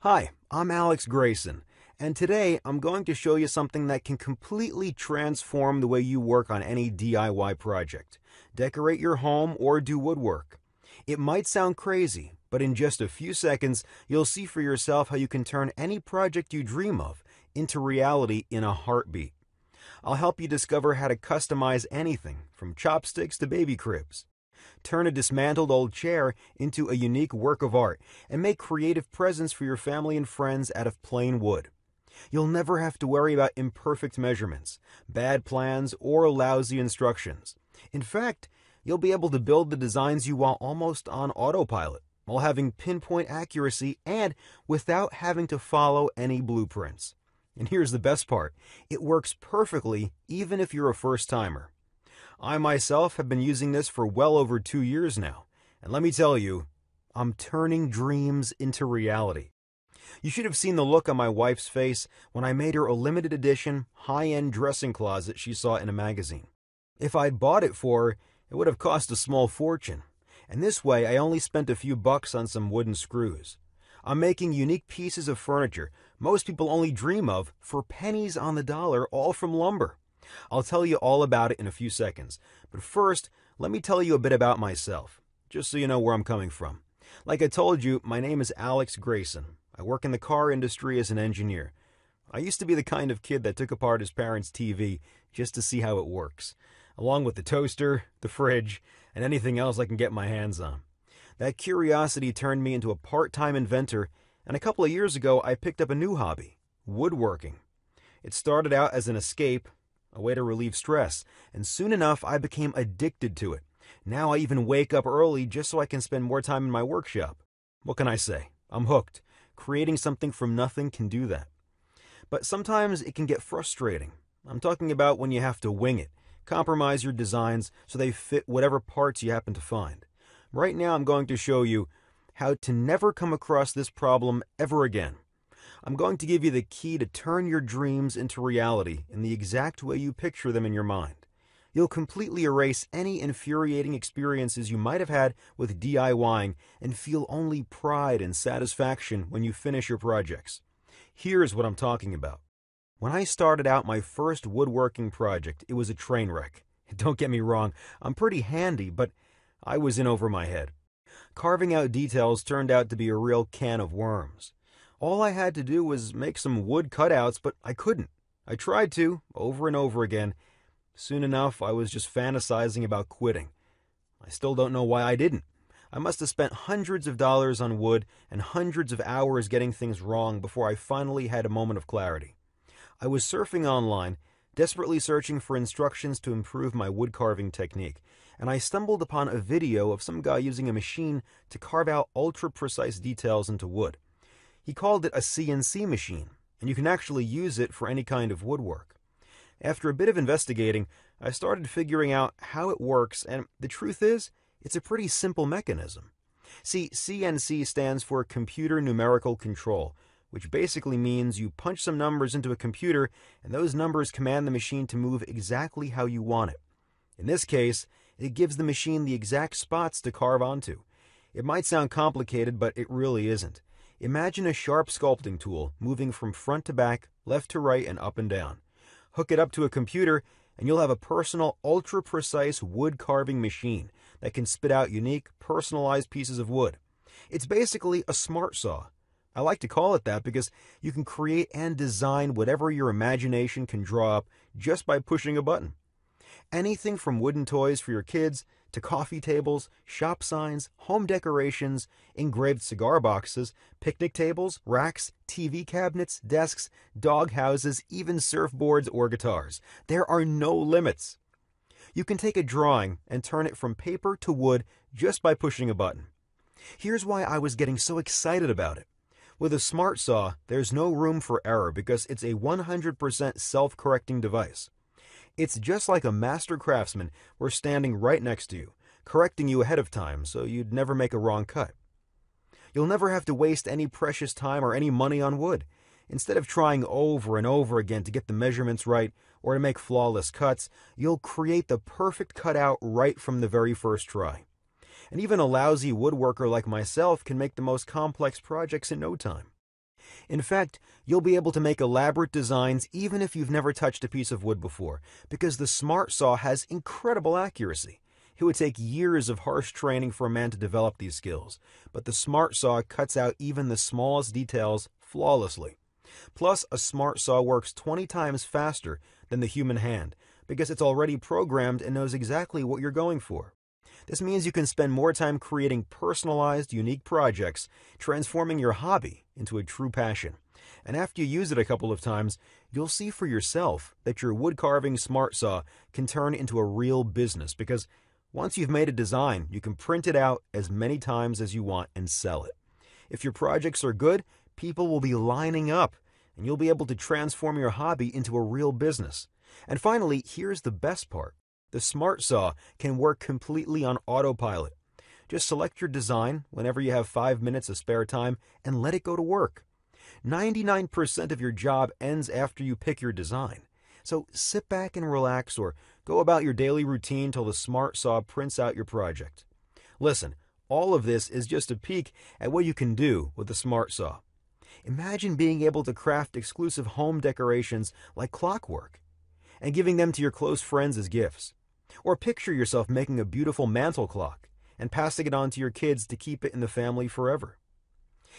Hi, I'm Alex Grayson, and today I'm going to show you something that can completely transform the way you work on any DIY project. Decorate your home or do woodwork. It might sound crazy, but in just a few seconds, you'll see for yourself how you can turn any project you dream of into reality in a heartbeat. I'll help you discover how to customize anything from chopsticks to baby cribs. Turn a dismantled old chair into a unique work of art and make creative presents for your family and friends out of plain wood. You'll never have to worry about imperfect measurements, bad plans, or lousy instructions. In fact, you'll be able to build the designs you want almost on autopilot, while having pinpoint accuracy and without having to follow any blueprints. And here's the best part, it works perfectly even if you're a first-timer. I myself have been using this for well over 2 years now, and let me tell you, I'm turning dreams into reality. You should have seen the look on my wife's face when I made her a limited edition, high-end dressing closet she saw in a magazine. If I'd bought it for her, it would have cost a small fortune, and this way I only spent a few bucks on some wooden screws. I'm making unique pieces of furniture most people only dream of for pennies on the dollar, all from lumber. I'll tell you all about it in a few seconds, but first, let me tell you a bit about myself, just so you know where I'm coming from. Like I told you, my name is Alex Grayson. I work in the car industry as an engineer. I used to be the kind of kid that took apart his parents' TV just to see how it works, along with the toaster, the fridge, and anything else I can get my hands on. That curiosity turned me into a part-time inventor, and a couple of years ago I picked up a new hobby, woodworking. It started out as an escape, a way to relieve stress, and soon enough I became addicted to it. Now I even wake up early just so I can spend more time in my workshop. What can I say? I'm hooked. Creating something from nothing can do that. But sometimes it can get frustrating. I'm talking about when you have to wing it, compromise your designs so they fit whatever parts you happen to find. Right now I'm going to show you how to never come across this problem ever again. I'm going to give you the key to turn your dreams into reality in the exact way you picture them in your mind. You'll completely erase any infuriating experiences you might have had with DIYing and feel only pride and satisfaction when you finish your projects. Here's what I'm talking about. When I started out my first woodworking project, it was a train wreck. Don't get me wrong, I'm pretty handy, but I was in over my head. Carving out details turned out to be a real can of worms. All I had to do was make some wood cutouts, but I couldn't. I tried to, over and over again. Soon enough, I was just fantasizing about quitting. I still don't know why I didn't. I must have spent hundreds of dollars on wood and hundreds of hours getting things wrong before I finally had a moment of clarity. I was surfing online, desperately searching for instructions to improve my wood carving technique, and I stumbled upon a video of some guy using a machine to carve out ultra-precise details into wood. He called it a CNC machine, and you can actually use it for any kind of woodwork. After a bit of investigating, I started figuring out how it works, and the truth is, it's a pretty simple mechanism. See, CNC stands for Computer Numerical Control, which basically means you punch some numbers into a computer, and those numbers command the machine to move exactly how you want it. In this case, it gives the machine the exact spots to carve onto. It might sound complicated, but it really isn't. Imagine a sharp sculpting tool moving from front to back, left to right, and up and down. Hook it up to a computer, and you'll have a personal, ultra-precise wood carving machine that can spit out unique, personalized pieces of wood. It's basically a smart saw. I like to call it that because you can create and design whatever your imagination can draw up just by pushing a button. Anything from wooden toys for your kids to coffee tables, shop signs, home decorations, engraved cigar boxes, picnic tables, racks, TV cabinets, desks, dog houses, even surfboards or guitars. There are no limits. You can take a drawing and turn it from paper to wood just by pushing a button. Here's why I was getting so excited about it. With a smart saw, there's no room for error because it's a 100% self-correcting device. It's just like a master craftsman were standing right next to you, correcting you ahead of time so you'd never make a wrong cut. You'll never have to waste any precious time or any money on wood. Instead of trying over and over again to get the measurements right or to make flawless cuts, you'll create the perfect cutout right from the very first try. And even a lousy woodworker like myself can make the most complex projects in no time. In fact, you'll be able to make elaborate designs even if you've never touched a piece of wood before, because the Smart Saw has incredible accuracy. It would take years of harsh training for a man to develop these skills, but the Smart Saw cuts out even the smallest details flawlessly. Plus, a Smart Saw works 20 times faster than the human hand, because it's already programmed and knows exactly what you're going for. This means you can spend more time creating personalized, unique projects, transforming your hobby into a true passion. And after you use it a couple of times, you'll see for yourself that your wood carving Smart Saw can turn into a real business, because once you've made a design, you can print it out as many times as you want and sell it. If your projects are good, people will be lining up, and you'll be able to transform your hobby into a real business. And finally, here's the best part. The Smart Saw can work completely on autopilot. Just select your design whenever you have 5 minutes of spare time and let it go to work. 99% of your job ends after you pick your design. So sit back and relax, or go about your daily routine till the Smart Saw prints out your project. Listen, all of this is just a peek at what you can do with the Smart Saw. Imagine being able to craft exclusive home decorations like clockwork and giving them to your close friends as gifts. Or picture yourself making a beautiful mantel clock and passing it on to your kids to keep it in the family forever.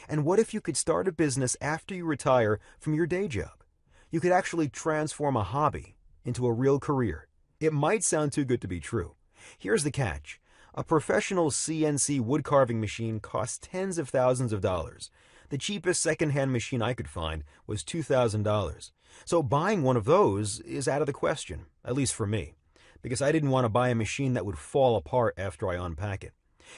And what if you could start a business after you retire from your day job? You could actually transform a hobby into a real career. It might sound too good to be true. Here's the catch. A professional CNC wood carving machine costs tens of thousands of dollars. The cheapest second-hand machine I could find was $2,000. So buying one of those is out of the question, at least for me, because I didn't want to buy a machine that would fall apart after I unpack it.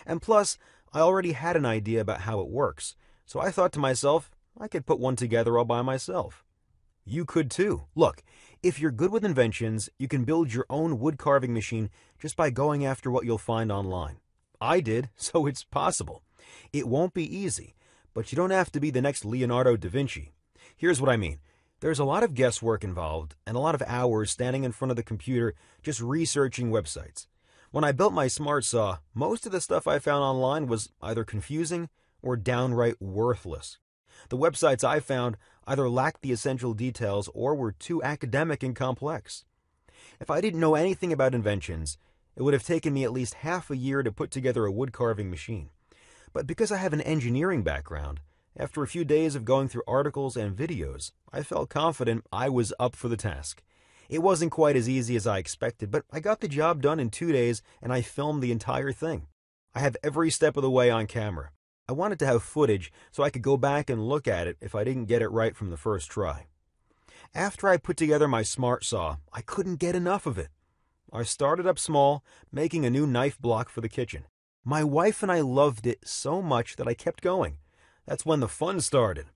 And plus, I already had an idea about how it works, so I thought to myself, I could put one together all by myself. You could too. Look, if you're good with inventions, you can build your own wood carving machine just by going after what you'll find online. I did, so it's possible. It won't be easy, but you don't have to be the next Leonardo da Vinci. Here's what I mean. There's a lot of guesswork involved and a lot of hours standing in front of the computer just researching websites. When I built my Smart Saw, most of the stuff I found online was either confusing or downright worthless. The websites I found either lacked the essential details or were too academic and complex. If I didn't know anything about inventions, it would have taken me at least half a year to put together a wood carving machine. But because I have an engineering background, after a few days of going through articles and videos, I felt confident I was up for the task. It wasn't quite as easy as I expected, but I got the job done in 2 days and I filmed the entire thing. I have every step of the way on camera. I wanted to have footage so I could go back and look at it if I didn't get it right from the first try. After I put together my Smart Saw, I couldn't get enough of it. I started up small, making a new knife block for the kitchen. My wife and I loved it so much that I kept going. That's when the fun started.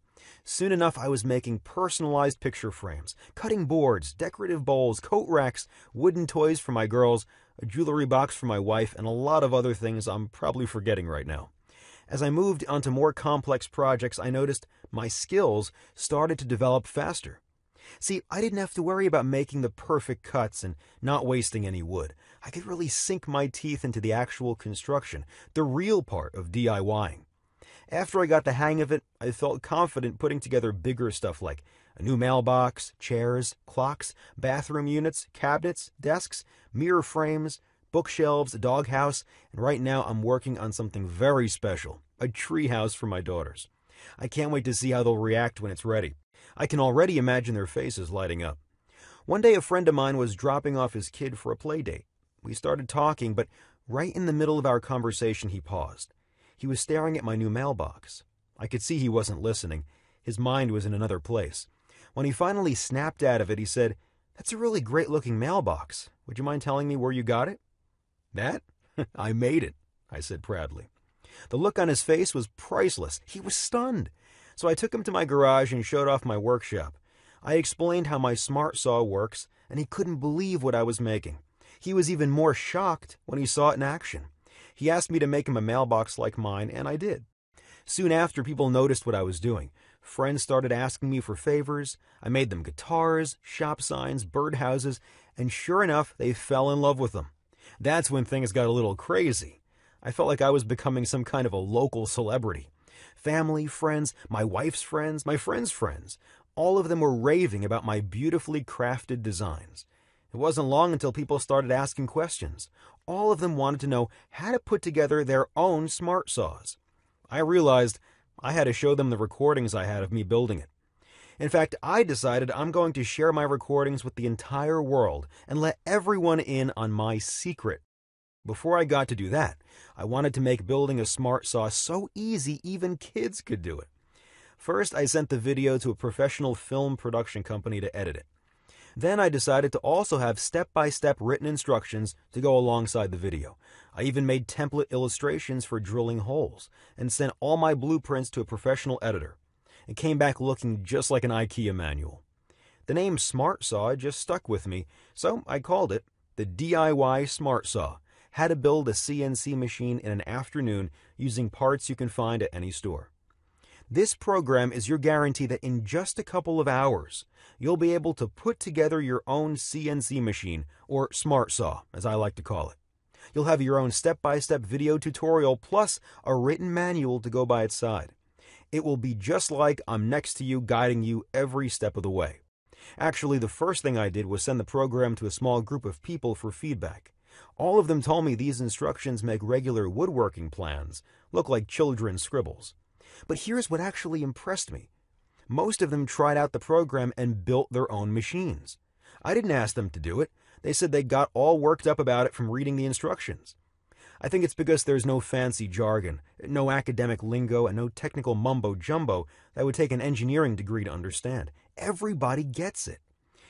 Soon enough, I was making personalized picture frames, cutting boards, decorative bowls, coat racks, wooden toys for my girls, a jewelry box for my wife, and a lot of other things I'm probably forgetting right now. As I moved onto more complex projects, I noticed my skills started to develop faster. See, I didn't have to worry about making the perfect cuts and not wasting any wood. I could really sink my teeth into the actual construction, the real part of DIYing. After I got the hang of it, I felt confident putting together bigger stuff like a new mailbox, chairs, clocks, bathroom units, cabinets, desks, mirror frames, bookshelves, a doghouse, and right now I'm working on something very special, a treehouse for my daughters. I can't wait to see how they'll react when it's ready. I can already imagine their faces lighting up. One day a friend of mine was dropping off his kid for a play date. We started talking, but right in the middle of our conversation he paused. He was staring at my new mailbox. I could see he wasn't listening. His mind was in another place. When he finally snapped out of it, he said, "That's a really great-looking mailbox. Would you mind telling me where you got it?" "That? I made it," I said proudly. The look on his face was priceless. He was stunned. So I took him to my garage and showed off my workshop. I explained how my Smart Saw works, and he couldn't believe what I was making. He was even more shocked when he saw it in action. He asked me to make him a mailbox like mine, and I did. Soon after, people noticed what I was doing. Friends started asking me for favors. I made them guitars, shop signs, birdhouses, and sure enough, they fell in love with them. That's when things got a little crazy. I felt like I was becoming some kind of a local celebrity. Family, friends, my wife's friends, my friends' friends. All of them were raving about my beautifully crafted designs. It wasn't long until people started asking questions. All of them wanted to know how to put together their own smart saws. I realized I had to show them the recordings I had of me building it. In fact, I decided I'm going to share my recordings with the entire world and let everyone in on my secret. Before I got to do that, I wanted to make building a smart saw so easy even kids could do it. First, I sent the video to a professional film production company to edit it. Then I decided to also have step-by-step written instructions to go alongside the video. I even made template illustrations for drilling holes and sent all my blueprints to a professional editor. It came back looking just like an IKEA manual. The name Smart Saw just stuck with me, so I called it the DIY Smart Saw. How to build a CNC machine in an afternoon using parts you can find at any store. This program is your guarantee that in just a couple of hours, you'll be able to put together your own CNC machine, or smart saw, as I like to call it. You'll have your own step-by-step video tutorial plus a written manual to go by its side. It will be just like I'm next to you guiding you every step of the way. Actually, the first thing I did was send the program to a small group of people for feedback. All of them told me these instructions make regular woodworking plans look like children's scribbles. But here's what actually impressed me. Most of them tried out the program and built their own machines. I didn't ask them to do it. They said they got all worked up about it from reading the instructions. I think it's because there's no fancy jargon, no academic lingo, and no technical mumbo-jumbo that would take an engineering degree to understand. Everybody gets it.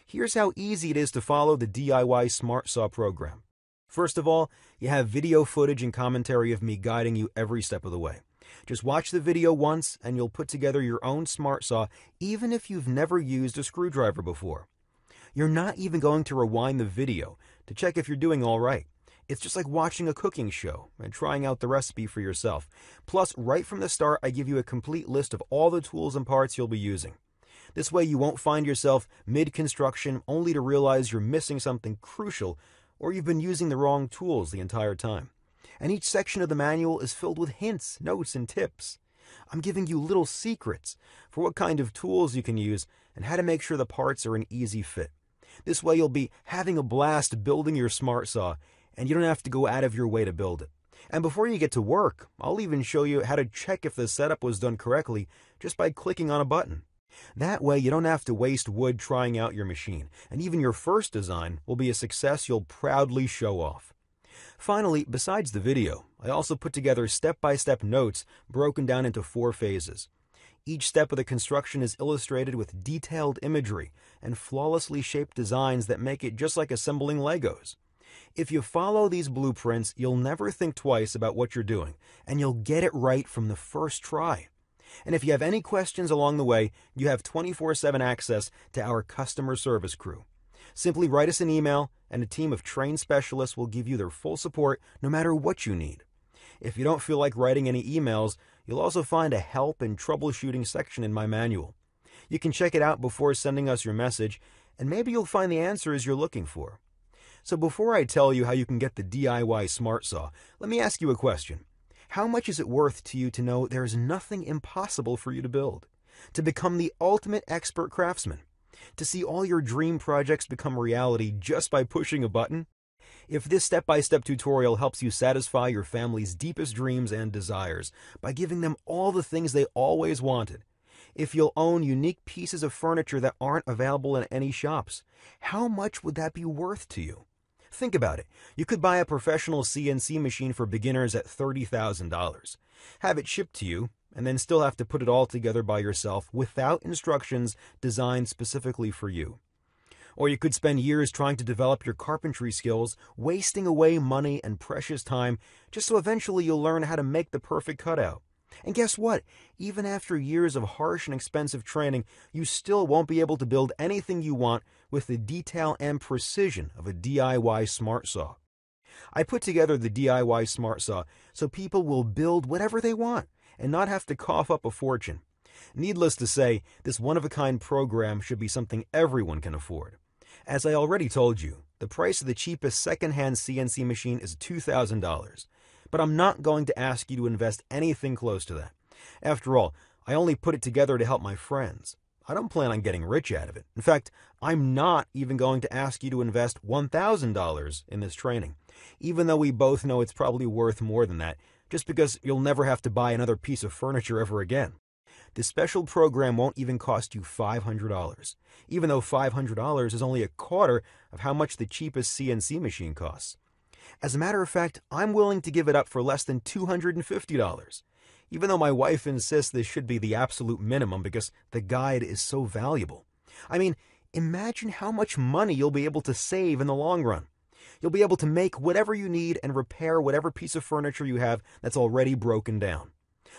Here's how easy it is to follow the DIY Smart Saw program. First of all, you have video footage and commentary of me guiding you every step of the way. Just watch the video once and you'll put together your own smart saw even if you've never used a screwdriver before. You're not even going to rewind the video to check if you're doing all right. It's just like watching a cooking show and trying out the recipe for yourself. Plus, right from the start, I give you a complete list of all the tools and parts you'll be using. This way you won't find yourself mid-construction only to realize you're missing something crucial or you've been using the wrong tools the entire time. And each section of the manual is filled with hints, notes, and tips. I'm giving you little secrets for what kind of tools you can use and how to make sure the parts are an easy fit. This way you'll be having a blast building your smart saw, and you don't have to go out of your way to build it. And before you get to work, I'll even show you how to check if the setup was done correctly just by clicking on a button. That way you don't have to waste wood trying out your machine, and even your first design will be a success you'll proudly show off. Finally, besides the video, I also put together step-by-step notes broken down into 4 phases. Each step of the construction is illustrated with detailed imagery and flawlessly shaped designs that make it just like assembling Legos. If you follow these blueprints, you'll never think twice about what you're doing, and you'll get it right from the first try. And if you have any questions along the way, you have 24/7 access to our customer service crew. Simply write us an email, and a team of trained specialists will give you their full support no matter what you need. If you don't feel like writing any emails, you'll also find a help and troubleshooting section in my manual. You can check it out before sending us your message, and maybe you'll find the answers you're looking for. So before I tell you how you can get the DIY Smart Saw, let me ask you a question. How much is it worth to you to know there is nothing impossible for you to build? To become the ultimate expert craftsman? To see all your dream projects become reality just by pushing a button? If this step-by-step tutorial helps you satisfy your family's deepest dreams and desires by giving them all the things they always wanted, if you'll own unique pieces of furniture that aren't available in any shops, how much would that be worth to you? Think about it. You could buy a professional CNC machine for beginners at $30,000, have it shipped to you, and then still have to put it all together by yourself without instructions designed specifically for you. Or you could spend years trying to develop your carpentry skills, wasting away money and precious time just so eventually you'll learn how to make the perfect cutout. And guess what? Even after years of harsh and expensive training, you still won't be able to build anything you want with the detail and precision of a DIY Smart Saw. I put together the DIY Smart Saw so people will build whatever they want and not have to cough up a fortune. Needless to say, this one-of-a-kind program should be something everyone can afford. As I already told you, the price of the cheapest second-hand CNC machine is $2,000. But I'm not going to ask you to invest anything close to that. After all, I only put it together to help my friends. I don't plan on getting rich out of it. In fact, I'm not even going to ask you to invest $1,000 in this training, even though we both know it's probably worth more than that, just because you'll never have to buy another piece of furniture ever again. This special program won't even cost you $500, even though $500 is only a quarter of how much the cheapest CNC machine costs. As a matter of fact, I'm willing to give it up for less than $250. Even though my wife insists this should be the absolute minimum because the guide is so valuable. I mean, imagine how much money you'll be able to save in the long run. You'll be able to make whatever you need and repair whatever piece of furniture you have that's already broken down.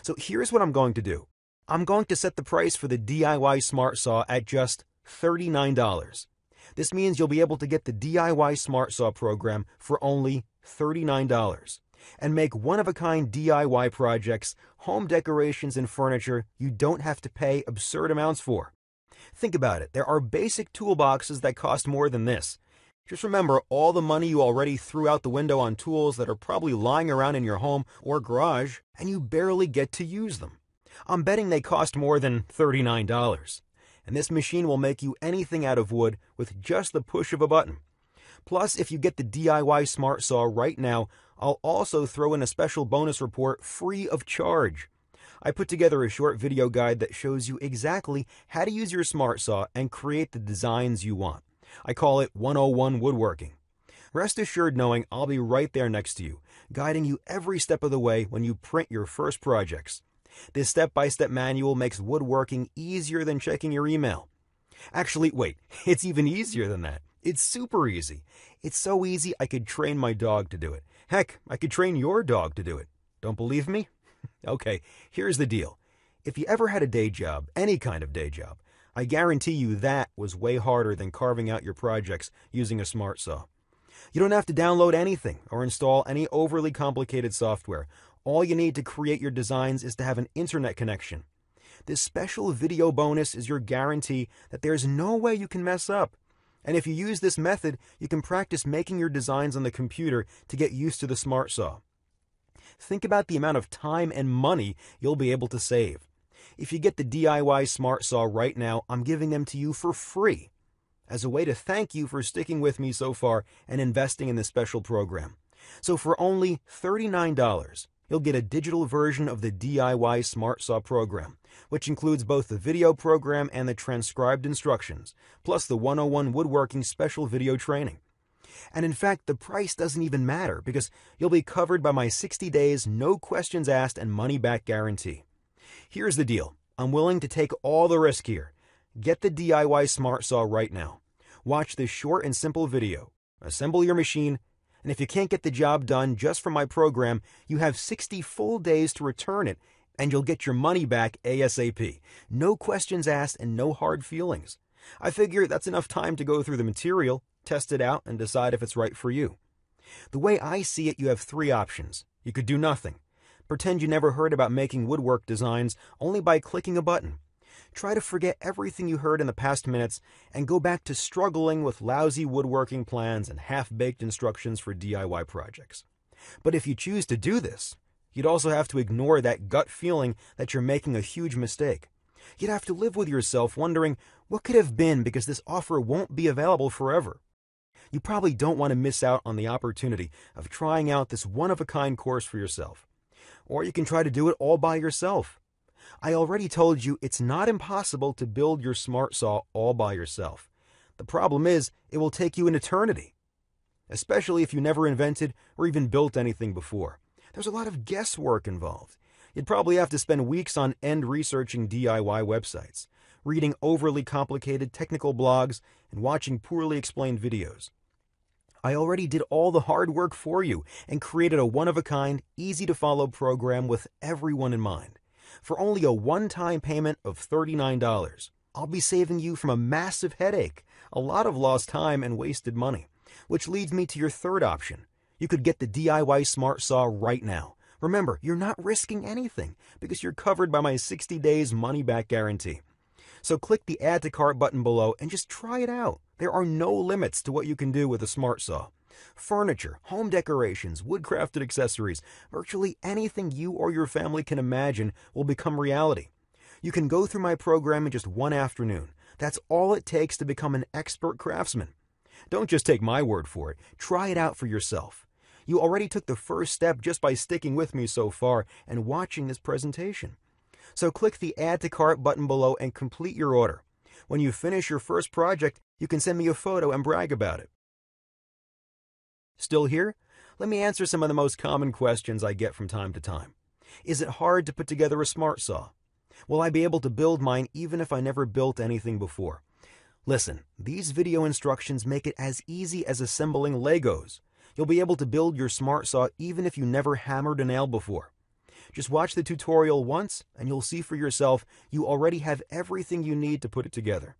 So here's what I'm going to do. I'm going to set the price for the DIY Smart Saw at just $39. This means you'll be able to get the DIY Smart Saw program for only $39 and make one-of-a-kind DIY projects, home decorations, and furniture you don't have to pay absurd amounts for. Think about it. There are basic toolboxes that cost more than this. Just remember all the money you already threw out the window on tools that are probably lying around in your home or garage, and you barely get to use them. I'm betting they cost more than $39. And this machine will make you anything out of wood with just the push of a button. Plus, if you get the DIY Smart Saw right now, I'll also throw in a special bonus report free of charge. I put together a short video guide that shows you exactly how to use your Smart Saw and create the designs you want. I call it 101 Woodworking. Rest assured knowing I'll be right there next to you, guiding you every step of the way when you print your first projects. This step-by-step manual makes woodworking easier than checking your email. Actually, wait, it's even easier than that. It's super easy. It's so easy I could train my dog to do it. Heck, I could train your dog to do it. Don't believe me? Okay, here's the deal. If you ever had a day job, any kind of day job, I guarantee you that was way harder than carving out your projects using a Smart Saw. You don't have to download anything or install any overly complicated software. All you need to create your designs is to have an internet connection. This special video bonus is your guarantee that there's no way you can mess up. And if you use this method, you can practice making your designs on the computer to get used to the Smart Saw. Think about the amount of time and money you'll be able to save. If you get the DIY Smart Saw right now, I'm giving them to you for free as a way to thank you for sticking with me so far and investing in this special program. So for only $39, you'll get a digital version of the DIY Smart Saw program, which includes both the video program and the transcribed instructions, plus the 101 Woodworking special video training. And in fact, the price doesn't even matter because you'll be covered by my 60 days, no questions asked, and money-back guarantee. Here's the deal. I'm willing to take all the risk here. Get the DIY Smart Saw right now. Watch this short and simple video. Assemble your machine. And if you can't get the job done just from my program, you have 60 full days to return it, and you'll get your money back ASAP. No questions asked and no hard feelings. I figure that's enough time to go through the material, test it out, and decide if it's right for you. The way I see it, you have three options. You could do nothing. Pretend you never heard about making woodwork designs only by clicking a button. Try to forget everything you heard in the past minutes and go back to struggling with lousy woodworking plans and half-baked instructions for DIY projects. But if you choose to do this, you'd also have to ignore that gut feeling that you're making a huge mistake. You'd have to live with yourself wondering what could have been because this offer won't be available forever. You probably don't want to miss out on the opportunity of trying out this one-of-a-kind course for yourself. Or you can try to do it all by yourself. I already told you it's not impossible to build your Smart Saw all by yourself. The problem is, it will take you an eternity, especially if you never invented or even built anything before. There's a lot of guesswork involved. You'd probably have to spend weeks on end researching DIY websites, reading overly complicated technical blogs, and watching poorly explained videos. I already did all the hard work for you and created a one-of-a-kind, easy-to-follow program with everyone in mind. For only a one-time payment of $39, I'll be saving you from a massive headache, a lot of lost time and wasted money. Which leads me to your third option. You could get the DIY Smart Saw right now. Remember, you're not risking anything because you're covered by my 60 days money-back guarantee. So click the Add to Cart button below and just try it out. There are no limits to what you can do with a Smart Saw. Furniture, home decorations, wood-crafted accessories, virtually anything you or your family can imagine will become reality. You can go through my program in just one afternoon. That's all it takes to become an expert craftsman. Don't just take my word for it. Try it out for yourself. You already took the first step just by sticking with me so far and watching this presentation. So click the Add to Cart button below and complete your order. When you finish your first project, you can send me a photo and brag about it. Still here? Let me answer some of the most common questions I get from time to time. Is it hard to put together a smart saw? Will I be able to build mine even if I never built anything before? Listen, these video instructions make it as easy as assembling Legos. You'll be able to build your smart saw even if you never hammered a nail before. Just watch the tutorial once and you'll see for yourself you already have everything you need to put it together.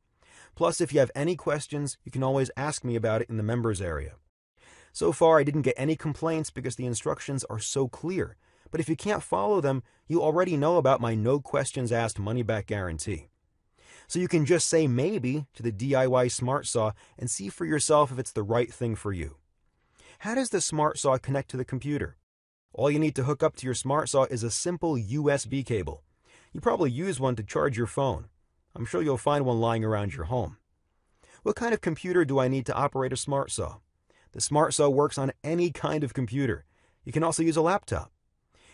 Plus, if you have any questions, you can always ask me about it in the members area. So far, I didn't get any complaints because the instructions are so clear. But if you can't follow them, you already know about my no questions asked money-back guarantee. So you can just say maybe to the DIY Smart Saw and see for yourself if it's the right thing for you. How does the Smart Saw connect to the computer? All you need to hook up to your Smart Saw is a simple USB cable. You probably use one to charge your phone. I'm sure you'll find one lying around your home. What kind of computer do I need to operate a Smart Saw? The Smart Saw works on any kind of computer. You can also use a laptop.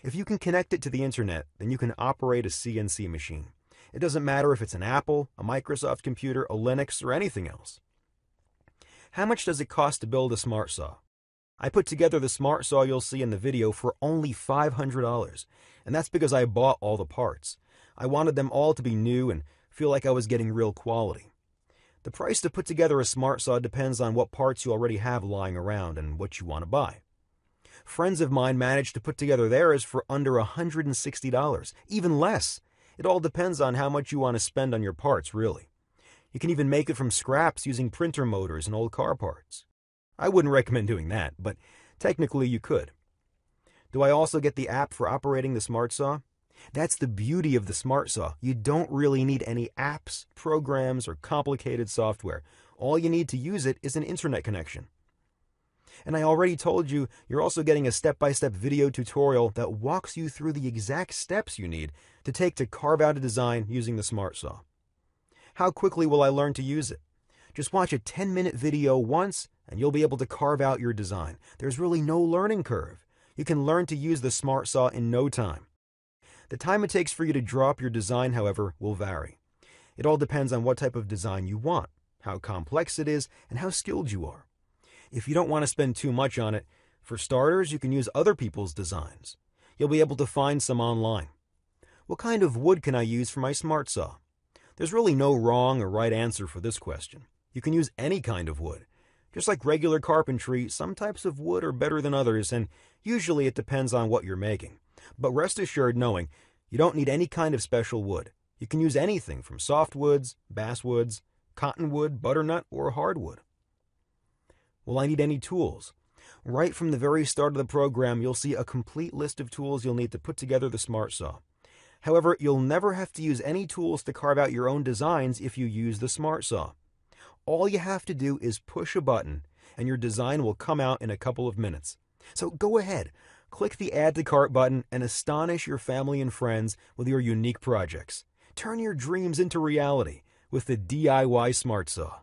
If you can connect it to the internet, then you can operate a CNC machine. It doesn't matter if it's an Apple, a Microsoft computer, a Linux, or anything else. How much does it cost to build a Smart Saw? I put together the Smart Saw you'll see in the video for only $500, and that's because I bought all the parts. I wanted them all to be new and feel like I was getting real quality. The price to put together a Smart Saw depends on what parts you already have lying around and what you want to buy. Friends of mine managed to put together theirs for under $160, even less. It all depends on how much you want to spend on your parts, really. You can even make it from scraps using printer motors and old car parts. I wouldn't recommend doing that, but technically you could. Do I also get the app for operating the Smart Saw? That's the beauty of the Smart Saw. You don't really need any apps, programs, or complicated software. All you need to use it is an internet connection. And I already told you, you're also getting a step-by-step video tutorial that walks you through the exact steps you need to take to carve out a design using the Smart Saw. How quickly will I learn to use it? Just watch a 10-minute video once, and you'll be able to carve out your design. There's really no learning curve. You can learn to use the Smart Saw in no time. The time it takes for you to draw up your design, however, will vary. It all depends on what type of design you want, how complex it is, and how skilled you are. If you don't want to spend too much on it, for starters, you can use other people's designs. You'll be able to find some online. What kind of wood can I use for my Smart Saw? There's really no wrong or right answer for this question. You can use any kind of wood. Just like regular carpentry, some types of wood are better than others, and usually it depends on what you're making. But rest assured knowing you don't need any kind of special wood. You can use anything from softwoods, basswoods, cottonwood, butternut, or hardwood. Will I need any tools? Right from the very start of the program, you'll see a complete list of tools you'll need to put together the Smart Saw. However, you'll never have to use any tools to carve out your own designs if you use the Smart Saw. All you have to do is push a button, and your design will come out in a couple of minutes. So go ahead, click the Add to Cart button and astonish your family and friends with your unique projects. Turn your dreams into reality with the DIY Smart Saw.